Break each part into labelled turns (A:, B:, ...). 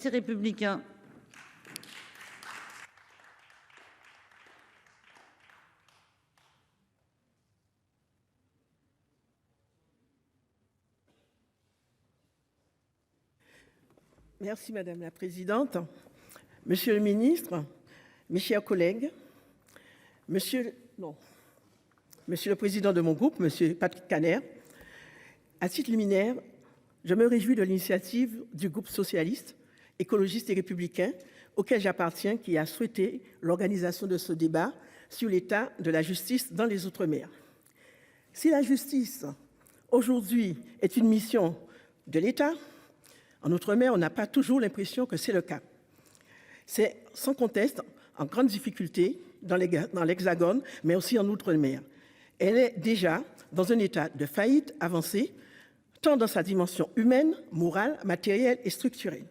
A: C'est républicain.
B: Merci Madame la Présidente, Monsieur le Ministre, mes chers collègues, Monsieur le Président de mon groupe, Monsieur Patrick Kanner, à titre liminaire, je me réjouis de l'initiative du groupe socialiste, écologiste et républicain auquel j'appartiens qui a souhaité l'organisation de ce débat sur l'état de la justice dans les Outre-mer. Si la justice aujourd'hui est une mission de l'État, en Outre-mer, on n'a pas toujours l'impression que c'est le cas. C'est sans conteste en grande difficulté dans l'Hexagone, mais aussi en Outre-mer. Elle est déjà dans un état de faillite avancée, tant dans sa dimension humaine, morale, matérielle et structurelle.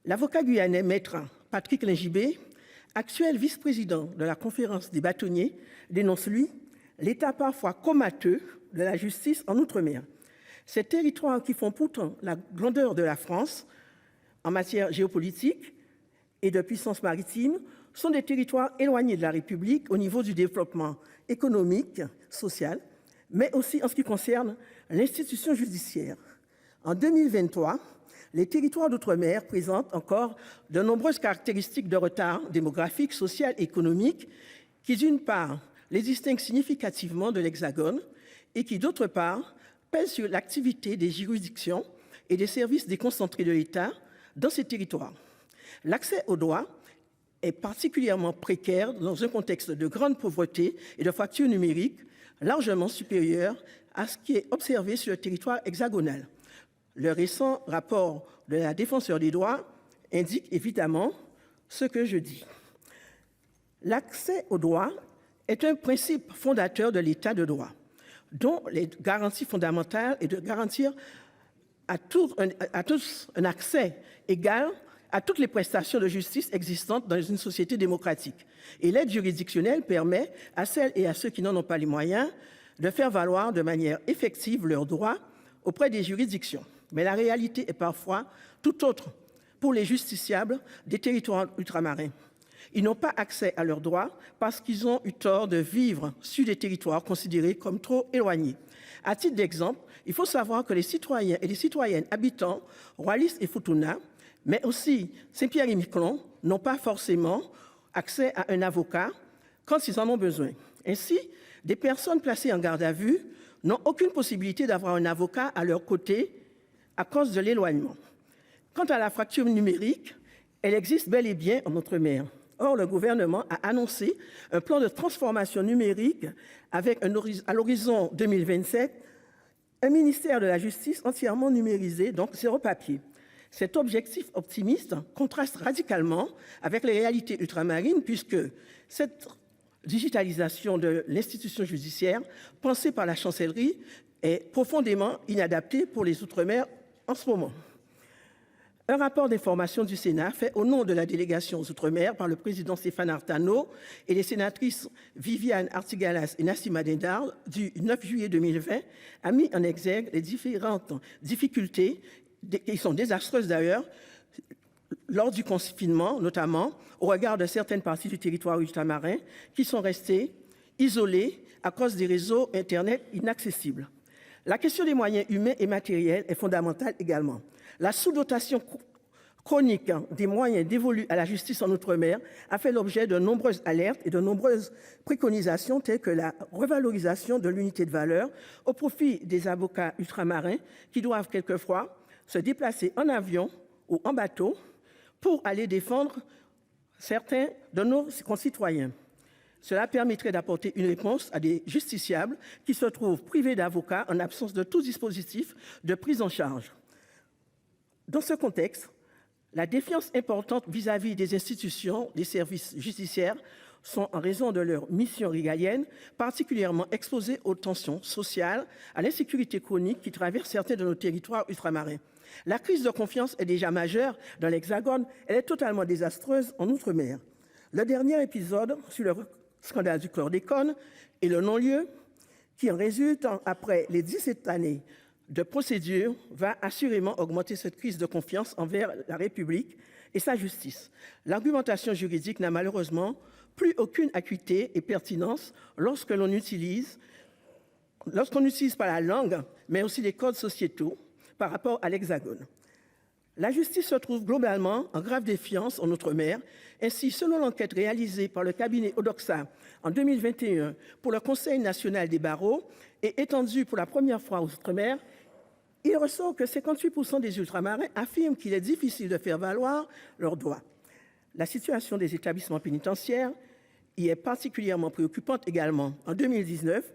B: L'avocat guyanais maître Patrick Lingibé, actuel vice-président de la conférence des bâtonniers, dénonce lui l'état parfois comateux de la justice en Outre-mer. Ces territoires qui font pourtant la grandeur de la France en matière géopolitique et de puissance maritime sont des territoires éloignés de la République au niveau du développement économique, social, mais aussi en ce qui concerne l'institution judiciaire. En 2023, les territoires d'outre-mer présentent encore de nombreuses caractéristiques de retard démographique, social et économique qui, d'une part, les distinguent significativement de l'Hexagone et qui, d'autre part, pèsent sur l'activité des juridictions et des services déconcentrés de l'État dans ces territoires. L'accès au droit est particulièrement précaire dans un contexte de grande pauvreté et de fracture numérique largement supérieure à ce qui est observé sur le territoire hexagonal. Le récent rapport de la Défenseure des droits indique évidemment ce que je dis. L'accès au droit est un principe fondateur de l'État de droit, dont les garanties fondamentales est de garantir à tous un accès égal à toutes les prestations de justice existantes dans une société démocratique. Et l'aide juridictionnelle permet à celles et à ceux qui n'en ont pas les moyens de faire valoir de manière effective leurs droits auprès des juridictions. Mais la réalité est parfois tout autre pour les justiciables des territoires ultramarins. Ils n'ont pas accès à leurs droits parce qu'ils ont eu tort de vivre sur des territoires considérés comme trop éloignés. À titre d'exemple, il faut savoir que les citoyens et les citoyennes habitant Wallis et Futuna, mais aussi Saint-Pierre-et-Miquelon, n'ont pas forcément accès à un avocat quand ils en ont besoin. Ainsi, des personnes placées en garde à vue n'ont aucune possibilité d'avoir un avocat à leur côté à cause de l'éloignement. Quant à la fracture numérique, elle existe bel et bien en Outre-mer. Or, le gouvernement a annoncé un plan de transformation numérique avec à l'horizon 2027, un ministère de la Justice entièrement numérisé, donc zéro papier. Cet objectif optimiste contraste radicalement avec les réalités ultramarines puisque cette digitalisation de l'institution judiciaire pensée par la chancellerie est profondément inadaptée pour les Outre-mer en ce moment. Un rapport d'information du Sénat fait au nom de la délégation aux Outre-mer par le président Stéphane Artano et les sénatrices Viviane Artigalas et Nassima Dindar du 9 juillet 2020 a mis en exergue les différentes difficultés qui sont désastreuses d'ailleurs lors du confinement, notamment au regard de certaines parties du territoire ultramarin qui sont restées isolées à cause des réseaux Internet inaccessibles. La question des moyens humains et matériels est fondamentale également. La sous-dotation chronique des moyens dévolus à la justice en Outre-mer a fait l'objet de nombreuses alertes et de nombreuses préconisations telles que la revalorisation de l'unité de valeur au profit des avocats ultramarins qui doivent quelquefois se déplacer en avion ou en bateau pour aller défendre certains de nos concitoyens. Cela permettrait d'apporter une réponse à des justiciables qui se trouvent privés d'avocats en absence de tout dispositif de prise en charge. Dans ce contexte, la défiance importante vis-à-vis des institutions, des services judiciaires sont, en raison de leur mission régalienne, particulièrement exposés aux tensions sociales, à l'insécurité chronique qui traverse certains de nos territoires ultramarins. La crise de confiance est déjà majeure dans l'Hexagone, elle est totalement désastreuse en Outre-mer. Le dernier épisode sur le scandale du chlordécone et le non-lieu qui en résulte après les 17 années de procédure va assurément augmenter cette crise de confiance envers la République et sa justice. L'argumentation juridique n'a malheureusement plus aucune acuité et pertinence lorsqu'on n'utilise pas la langue, mais aussi les codes sociétaux par rapport à l'Hexagone. La justice se trouve globalement en grave défiance en Outre-mer. Ainsi, selon l'enquête réalisée par le cabinet Odoxa en 2021 pour le Conseil national des barreaux et étendue pour la première fois aux Outre-mer, il ressort que 58% des Ultramarins affirment qu'il est difficile de faire valoir leurs droits. La situation des établissements pénitentiaires y est particulièrement préoccupante également. En 2019,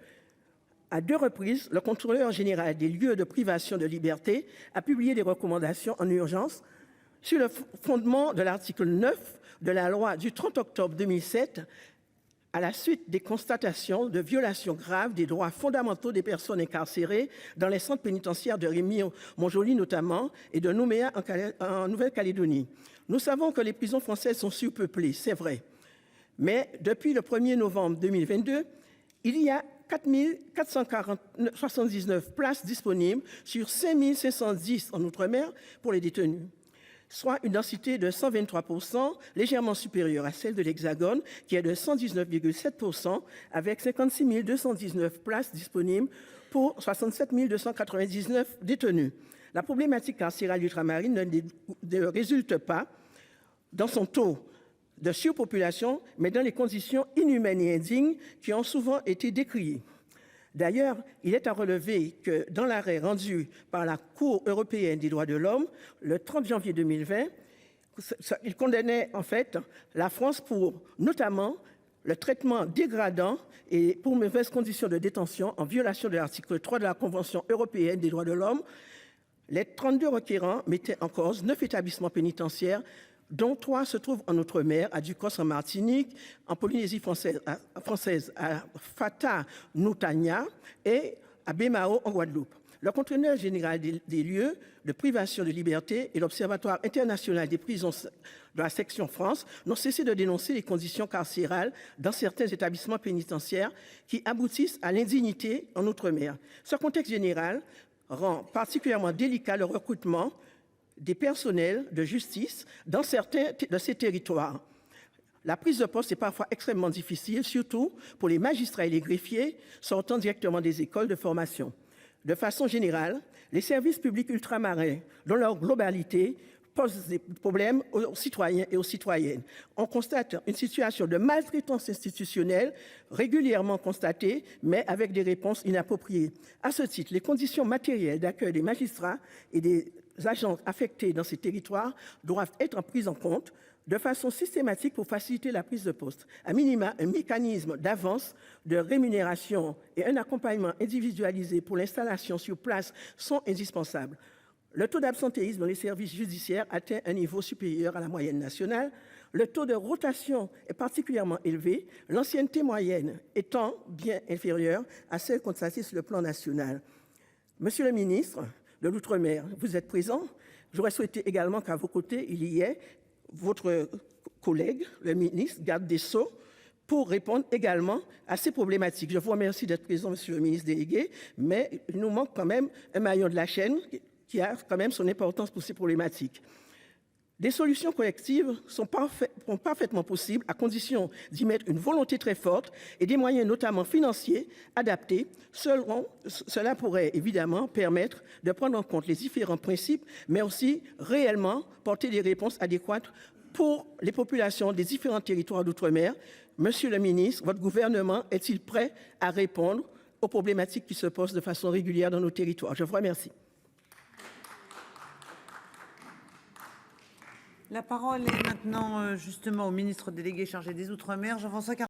B: à 2 reprises, le contrôleur général des lieux de privation de liberté a publié des recommandations en urgence sur le fondement de l'article 9 de la loi du 30 octobre 2007, à la suite des constatations de violations graves des droits fondamentaux des personnes incarcérées dans les centres pénitentiaires de Rémy-Montjoly notamment et de Nouméa en Nouvelle-Calédonie. Nous savons que les prisons françaises sont surpeuplées, c'est vrai. Mais depuis le 1er novembre 2022, il y a 4 479 places disponibles sur 5 510 en Outre-mer pour les détenus, soit une densité de 123%, légèrement supérieure à celle de l'Hexagone, qui est de 119,7%, avec 56 219 places disponibles pour 67 299 détenus. La problématique carcérale ultramarine ne résulte pas dans son taux de surpopulation, mais dans les conditions inhumaines et indignes qui ont souvent été décriées. D'ailleurs, il est à relever que dans l'arrêt rendu par la Cour européenne des droits de l'homme le 30 janvier 2020, il condamnait en fait la France pour notamment le traitement dégradant et pour mauvaises conditions de détention en violation de l'article 3 de la Convention européenne des droits de l'homme. Les 32 requérants mettaient en cause 9 établissements pénitentiaires, dont 3 se trouvent en Outre-mer, à Ducos en Martinique, en Polynésie française à Fata-Noutania et à Bémao en Guadeloupe. Le contrôleur général des lieux de privation de liberté et l'Observatoire international des prisons de la section France n'ont cessé de dénoncer les conditions carcérales dans certains établissements pénitentiaires qui aboutissent à l'indignité en Outre-mer. Ce contexte général rend particulièrement délicat le recrutement des personnels de justice dans certains de ces territoires. La prise de poste est parfois extrêmement difficile, surtout pour les magistrats et les greffiers sortant directement des écoles de formation. De façon générale, les services publics ultramarins, dans leur globalité, posent des problèmes aux citoyens et aux citoyennes. On constate une situation de maltraitance institutionnelle régulièrement constatée, mais avec des réponses inappropriées. À ce titre, les conditions matérielles d'accueil des magistrats et des agents affectés dans ces territoires doivent être prises en compte de façon systématique pour faciliter la prise de poste. À minima, un mécanisme d'avance de rémunération et un accompagnement individualisé pour l'installation sur place sont indispensables. Le taux d'absentéisme dans les services judiciaires atteint un niveau supérieur à la moyenne nationale. Le taux de rotation est particulièrement élevé, l'ancienneté moyenne étant bien inférieure à celle constatée sur le plan national. Monsieur le ministre de l'Outre-mer, vous êtes présent. J'aurais souhaité également qu'à vos côtés, il y ait votre collègue, le ministre, garde des Sceaux, pour répondre également à ces problématiques. Je vous remercie d'être présent, monsieur le ministre délégué, mais il nous manque quand même un maillon de la chaîne qui a quand même son importance pour ces problématiques. Des solutions collectives sont parfaitement possibles à condition d'y mettre une volonté très forte et des moyens, notamment financiers, adaptés. Cela pourrait évidemment permettre de prendre en compte les différents principes, mais aussi réellement porter des réponses adéquates pour les populations des différents territoires d'outre-mer. Monsieur le ministre, votre gouvernement est-il prêt à répondre aux problématiques qui se posent de façon régulière dans nos territoires? Je vous remercie.
A: La parole est maintenant justement au ministre délégué chargé des Outre-mer, Jean-François Carenco.